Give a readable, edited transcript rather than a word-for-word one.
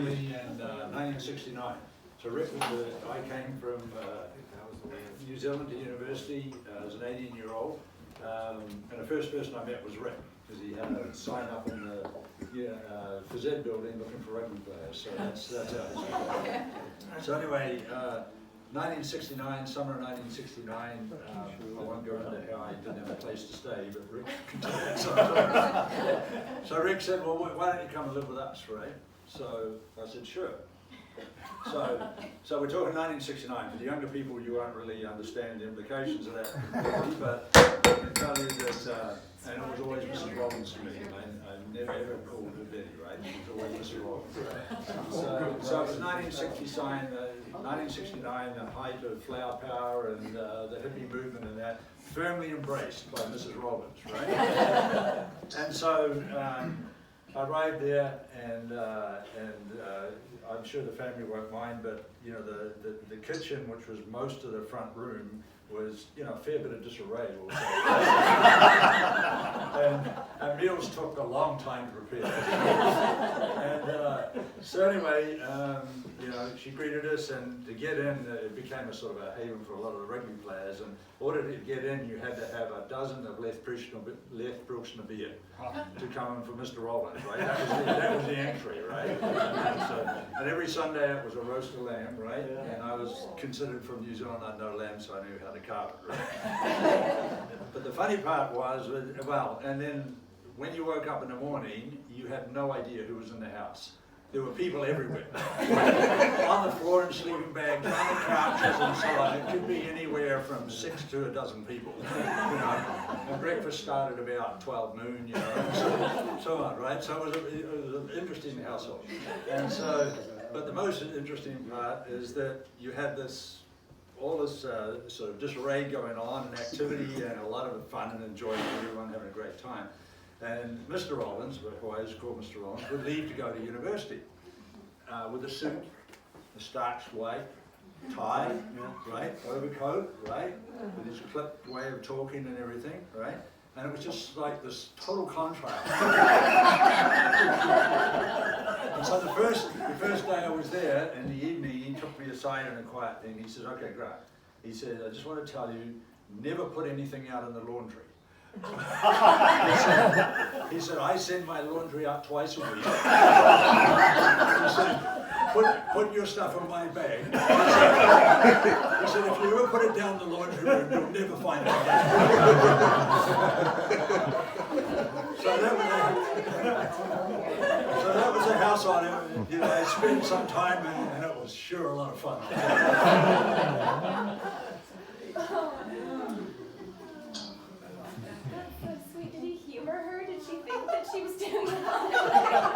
In 1969. So Rick, I came from New Zealand to university as an 18-year-old, and the first person I met was Rick, because he had a sign up in the phys ed building looking for rugby players. So that's how it started. So anyway, 1969, summer of 1969, I won't go into how I didn't have a place to stay, but Rick continued sometimes. So Rick said, well, why don't you come and live with us, right? So I said, sure. So we're talking 1969. For the younger people, you won't really understand the implications of that, but I can tell you that, and it was always Mrs. Robbins to me. I never ever called her Betty, right? She was always Mrs. Robbins. So it was 1969, the height of flower power and the hippie movement and that, firmly embraced by Mrs. Robbins, right? And so I arrived there, and I'm sure the family won't mind, but you know, the kitchen, which was most of the front room, was, you know, a fair bit of disarray, we'll say. and meals took a long time to prepare. And so anyway, you know, she greeted us, and to get in, it became a sort of a haven for a lot of the rugby players. And in order to get in, you had to have a dozen of Lethbruksner beer to come in for Mr. Rollins, right? That was the entry, right? And every Sunday it was a roast of lamb, right? And I was considered from New Zealand, I'd no lamb, so I knew how to carve it, right? But the funny part was, well, and then when you woke up in the morning, you had no idea who was in the house. There were people everywhere, on the floor in sleeping bags, on the couches and so on. It could be anywhere from 6 to a dozen people, you know. And breakfast started about 12 noon, you know, and so on, right? So it was an interesting household. And so, but the most interesting part is that you had all this sort of disarray going on and activity and a lot of fun and enjoyment, everyone having a great time. And Mr. Rollins, who I just call Mr. Rollins, would leave to go to university with a suit, a starched white tie, right, overcoat, right, with his clipped way of talking and everything, right, and it was just like this total contrast. And so the first day I was there, in the evening, he took me aside in a quiet thing. He said, "Okay, Grant," he said, "I just want to tell you, never put anything out in the laundry." He said, "I send my laundry out twice a week." He said, put your stuff in my bag." He said, "If you ever put it down the laundry room, you'll never find it again." So that was a house on it. You know, I spent some time and it was sure a lot of fun. She was doing that.